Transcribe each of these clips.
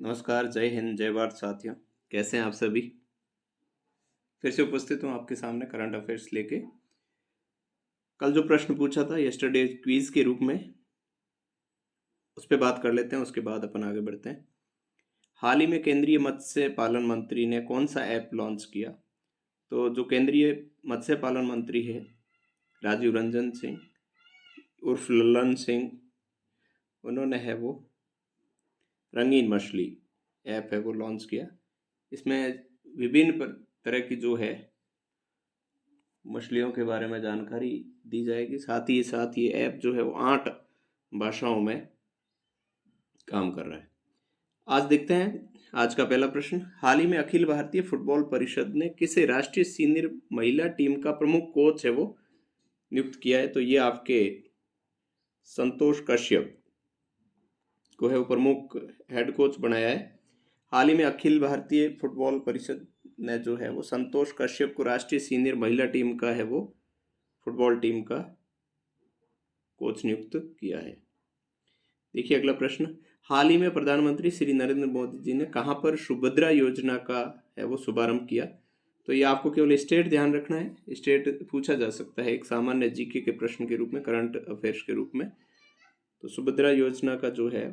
नमस्कार, जय हिंद, जय भारत साथियों। कैसे हैं आप सभी? फिर से उपस्थित हूँ आपके सामने करंट अफेयर्स लेके। कल जो प्रश्न पूछा था यस्टरडे क्विज के रूप में, उस पर बात कर लेते हैं, उसके बाद अपन आगे बढ़ते हैं। हाल ही में केंद्रीय मत्स्य पालन मंत्री ने कौन सा ऐप लॉन्च किया? तो जो केंद्रीय मत्स्य पालन मंत्री है राजीव रंजन सिंह उर्फ लल्लन सिंह, उन्होंने है वो रंगीन मछली ऐप है वो लॉन्च किया। इसमें विभिन्न तरह की जो है मछलियों के बारे में जानकारी दी जाएगी। साथ ही ये ऐप जो है वो 8 भाषाओं में काम कर रहा है। आज देखते हैं आज का पहला प्रश्न। हाल ही में अखिल भारतीय फुटबॉल परिषद ने किसे राष्ट्रीय सीनियर महिला टीम का प्रमुख कोच है वो नियुक्त किया है? तो ये आपके संतोष कश्यप को है वो प्रमुख हेड कोच बनाया है। हाल ही में अखिल भारतीय फुटबॉल परिषद ने जो है वो संतोष कश्यप को राष्ट्रीय सीनियर महिला टीम का है वो फुटबॉल टीम का कोच नियुक्त किया है। देखिए अगला प्रश्न। हाल ही में प्रधानमंत्री श्री नरेंद्र मोदी जी ने कहां पर सुभद्रा योजना का है वो शुभारंभ किया? तो ये आपको केवल स्टेट ध्यान रखना है। स्टेट पूछा जा सकता है एक सामान्य जीके के प्रश्न के रूप में, करंट अफेयर्स के रूप में। तो सुभद्रा योजना का जो है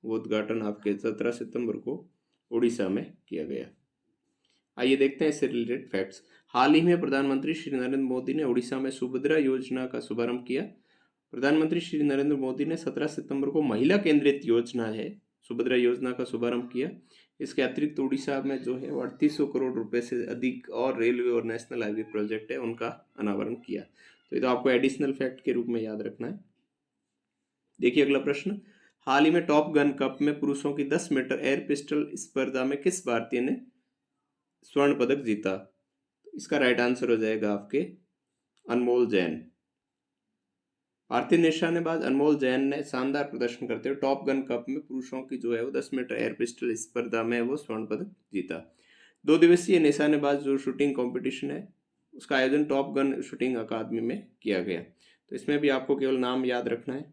वो उद्घाटन आपके 17 सितंबर को उड़ीसा में किया गया। आइए देखते हैं इससे रिलेटेड फैक्ट्स। हाल ही में प्रधानमंत्री श्री नरेंद्र मोदी ने उड़ीसा में सुभद्रा योजना का शुभारंभ किया। प्रधानमंत्री श्री नरेंद्र मोदी ने 17 सितंबर को महिला केंद्रित योजना है सुभद्रा योजना का शुभारंभ किया। इसके अतिरिक्त उड़ीसा में जो है 3800 करोड़ रुपए से अधिक और रेलवे और नेशनल हाईवे प्रोजेक्ट है उनका अनावरण किया। तो ये तो आपको एडिशनल फैक्ट के रूप में याद रखना है। देखिए अगला प्रश्न। हाल ही में टॉप गन कप में पुरुषों की 10 मीटर एयर पिस्टल स्पर्धा में किस भारतीय ने स्वर्ण पदक जीता? इसका राइट आंसर हो जाएगा आपके अनमोल जैन। भारतीय निशानेबाज अनमोल जैन ने शानदार प्रदर्शन करते हुए टॉप गन कप में पुरुषों की जो है वो 10 मीटर एयर पिस्टल स्पर्धा में वो स्वर्ण पदक जीता। 2 दिवसीय निशानेबाज जो शूटिंग कंपटीशन है उसका आयोजन टॉप गन शूटिंग अकादमी में किया गया। तो इसमें भी आपको केवल नाम याद रखना है।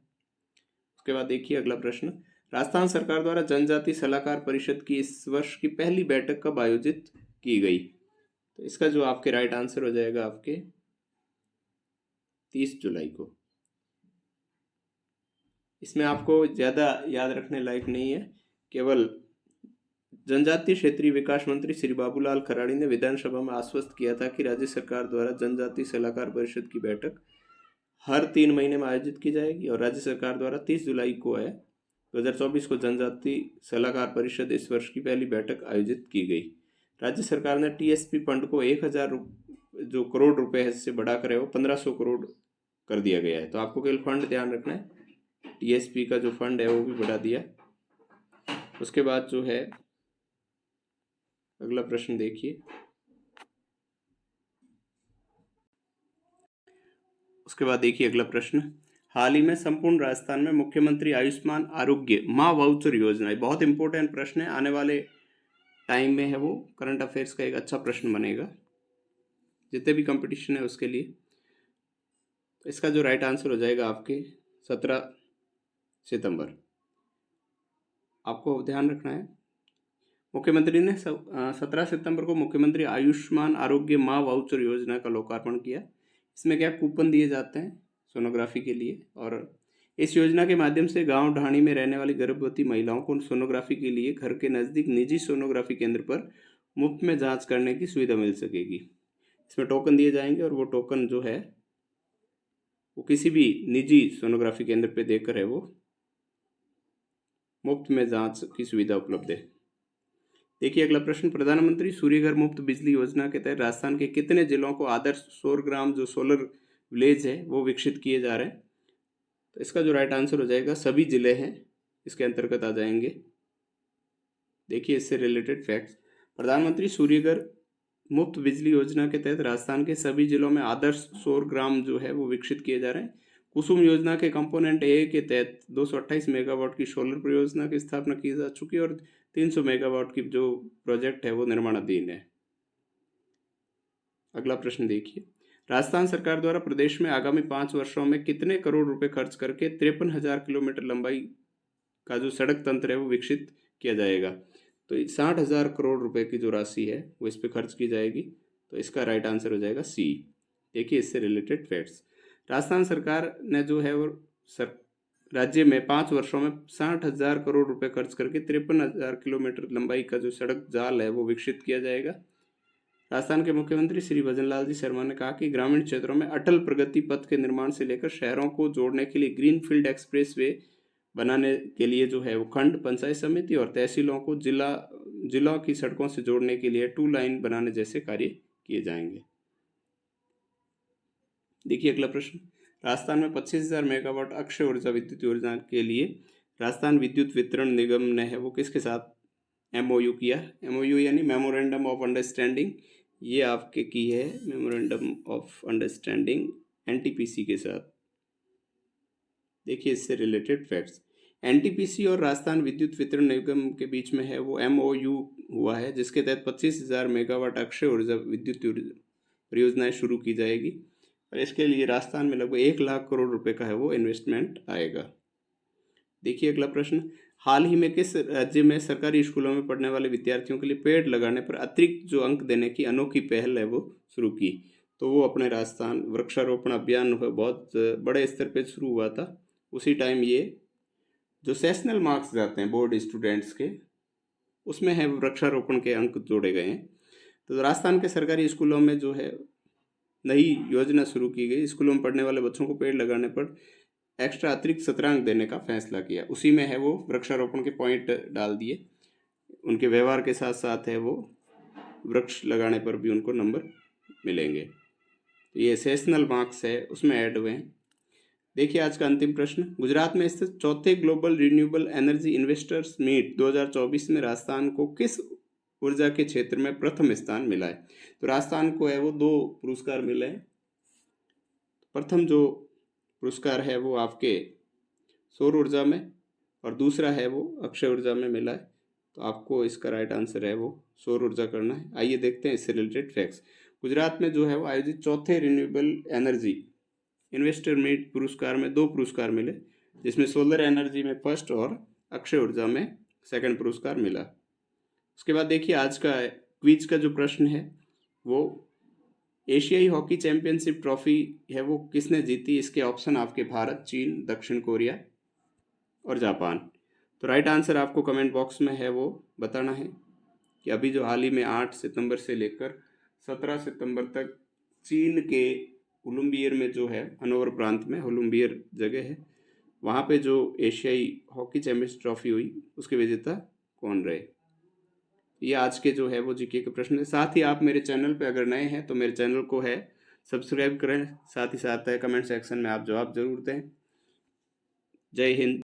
उसके बाद देखिए अगला प्रश्न। राजस्थान सरकार द्वारा जनजाति सलाहकार परिषद की इस वर्ष की पहली बैठक कब आयोजित की गई? तो इसका जो आपके राइट आंसर हो जाएगा आपके 30 जुलाई को। इसमें आपको ज़्यादा याद रखने लायक नहीं है, केवल जनजातीय क्षेत्रीय विकास मंत्री श्री बाबूलाल खराड़ी ने विधानसभा में आश्वस्त किया था कि राज्य सरकार द्वारा जनजातीय सलाहकार परिषद की बैठक हर 3 महीने में आयोजित की जाएगी और राज्य सरकार द्वारा 30 जुलाई को 2024 को जनजातीय सलाहकार परिषद इस वर्ष की पहली बैठक आयोजित की गई। राज्य सरकार ने टीएसपी फंड को 1000 जो करोड़ रुपए से बढ़ाकर है वो 1500 करोड़ कर दिया गया है। तो आपको केवल फंड ध्यान रखना है, टीएसपी का जो फंड है वो भी बढ़ा दिया। उसके बाद जो है अगला प्रश्न देखिए। उसके बाद देखिए अगला प्रश्न। हाल ही में संपूर्ण राजस्थान में मुख्यमंत्री आयुष्मान आरोग्य माँ वाउचर योजना, बहुत इंपॉर्टेंट प्रश्न है, आने वाले टाइम में है वो करंट अफेयर्स का एक अच्छा प्रश्न बनेगा जितने भी कंपटीशन है उसके लिए। तो इसका जो राइट आंसर हो जाएगा आपके 17 सितंबर। आपको ध्यान रखना है मुख्यमंत्री ने 17 सितंबर को मुख्यमंत्री आयुष्मान आरोग्य माँ वाउचर योजना का लोकार्पण किया। इसमें क्या कूपन दिए जाते हैं सोनोग्राफी के लिए, और इस योजना के माध्यम से गांव ढाणी में रहने वाली गर्भवती महिलाओं को सोनोग्राफी के लिए घर के नज़दीक निजी सोनोग्राफी केंद्र पर मुफ्त में जांच करने की सुविधा मिल सकेगी। इसमें टोकन दिए जाएंगे और वो टोकन जो है वो किसी भी निजी सोनोग्राफी केंद्र पर देकर है वो मुफ्त में जांच की सुविधा उपलब्ध है। देखिए अगला प्रश्न। प्रधानमंत्री सूर्यघर मुफ्त बिजली योजना के तहत राजस्थान के कितने जिलों को आदर्श सौर ग्राम जो सोलर विलेज है वो विकसित किए जा रहे हैं? तो इसका जो राइट आंसर हो जाएगा सभी जिले हैं इसके अंतर्गत आ जाएंगे। देखिए इससे रिलेटेड फैक्ट्स। प्रधानमंत्री सूर्यघर मुफ्त बिजली योजना के तहत राजस्थान के सभी जिलों में आदर्श सौर ग्राम जो है वो विकसित किए जा रहे हैं। कुसुम योजना के कंपोनेंट ए के तहत 228 मेगावाट की सोलर परियोजना की स्थापना की जा चुकी है और 300 मेगावाट की जो प्रोजेक्ट है वो निर्माणाधीन है। अगला प्रश्न देखिए। राजस्थान सरकार द्वारा प्रदेश में आगामी 5 वर्षों में कितने करोड़ रुपए खर्च करके 53,000 किलोमीटर लंबाई का जो सड़क तंत्र है वो विकसित किया जाएगा? तो 60,000 करोड़ रुपए की जो राशि है वो इस पे खर्च की जाएगी। तो इसका राइट आंसर हो जाएगा सी। देखिए इससे रिलेटेड फैक्ट्स। राजस्थान सरकार ने जो है वो राज्य में 5 वर्षों में 60,000 करोड़ रुपए खर्च करके 53,000 किलोमीटर लंबाई का जो सड़क जाल है वो विकसित किया जाएगा। राजस्थान के मुख्यमंत्री श्री भजनलाल जी शर्मा ने कहा कि ग्रामीण क्षेत्रों में अटल प्रगति पथ के निर्माण से लेकर शहरों को जोड़ने के लिए ग्रीनफील्ड एक्सप्रेस वे बनाने के लिए जो है वो खंड, पंचायत समिति और तहसीलों को जिलों की सड़कों से जोड़ने के लिए 2 लाइन बनाने जैसे कार्य किए जाएंगे। देखिए अगला प्रश्न। राजस्थान में 25,000 मेगावाट अक्षय ऊर्जा विद्युत योजना के लिए राजस्थान विद्युत वितरण निगम ने है वो किसके साथ एमओयू किया? एमओयू यानी मेमोरेंडम ऑफ अंडरस्टैंडिंग। ये आपके की है मेमोरेंडम ऑफ अंडरस्टैंडिंग एनटीपीसी के साथ। देखिए इससे रिलेटेड फैक्ट्स। एनटीपीसी और राजस्थान विद्युत वितरण निगम के बीच में है वो एमओयू हुआ है, जिसके तहत 25,000 मेगावाट अक्षय ऊर्जा विद्युत परियोजनाएं शुरू की जाएगी और इसके लिए राजस्थान में लगभग 1 लाख करोड़ रुपए का है वो इन्वेस्टमेंट आएगा। देखिए अगला प्रश्न। हाल ही में किस राज्य में सरकारी स्कूलों में पढ़ने वाले विद्यार्थियों के लिए पेड़ लगाने पर अतिरिक्त जो अंक देने की अनोखी पहल है वो शुरू की? तो वो अपने राजस्थान वृक्षारोपण अभियान बहुत बड़े स्तर पर शुरू हुआ था। उसी टाइम ये जो सेशनल मार्क्स जाते हैं बोर्ड स्टूडेंट्स के, उसमें है वृक्षारोपण के अंक जोड़े गए हैं। तो राजस्थान के सरकारी स्कूलों में जो है नई योजना शुरू की गई। स्कूलों में पढ़ने वाले बच्चों को पेड़ लगाने पर एक्स्ट्रा अतिरिक्त 17 अंक देने का फैसला किया। उसी में है वो वृक्षारोपण के पॉइंट डाल दिए। उनके व्यवहार के साथ साथ है वो वृक्ष लगाने पर भी उनको नंबर मिलेंगे। तो ये सेशनल मार्क्स है उसमें ऐड हुए हैं। देखिए आज का अंतिम प्रश्न। गुजरात में स्थित चौथे global renewable energy investors meet 2024 में राजस्थान को किस ऊर्जा के क्षेत्र में प्रथम स्थान मिला है? तो राजस्थान को है वो 2 पुरस्कार मिले हैं। प्रथम जो पुरस्कार है वो आपके सौर ऊर्जा में और दूसरा है वो अक्षय ऊर्जा में मिला है। तो आपको इसका राइट आंसर है वो सौर ऊर्जा करना है। आइए देखते हैं इससे रिलेटेड फैक्ट्स। गुजरात में जो है वो आयोजित चौथे रिन्यूएबल एनर्जी इन्वेस्टर मीट पुरस्कार में 2 पुरस्कार मिले, जिसमें सोलर एनर्जी में फर्स्ट और अक्षय ऊर्जा में सेकंड पुरस्कार मिला। उसके बाद देखिए आज का क्विज का जो प्रश्न है वो एशियाई हॉकी चैंपियनशिप ट्रॉफी है वो किसने जीती? इसके ऑप्शन आपके भारत, चीन, दक्षिण कोरिया और जापान। तो राइट आंसर आपको कमेंट बॉक्स में है वो बताना है कि अभी जो हाल ही में 8 सितंबर से लेकर 17 सितंबर तक चीन के उलुम्बियर में जो है हनोवर प्रांत में उलुम्बियर जगह है, वहाँ पे जो एशियाई हॉकी चैंपियनशिप ट्रॉफी हुई उसके विजेता कौन रहे? ये आज के जो है वो जीके के प्रश्न है। साथ ही आप मेरे चैनल पे अगर नए हैं तो मेरे चैनल को है सब्सक्राइब करें। साथ ही साथ है कमेंट सेक्शन में आप जवाब जरूर दें। जय हिंद।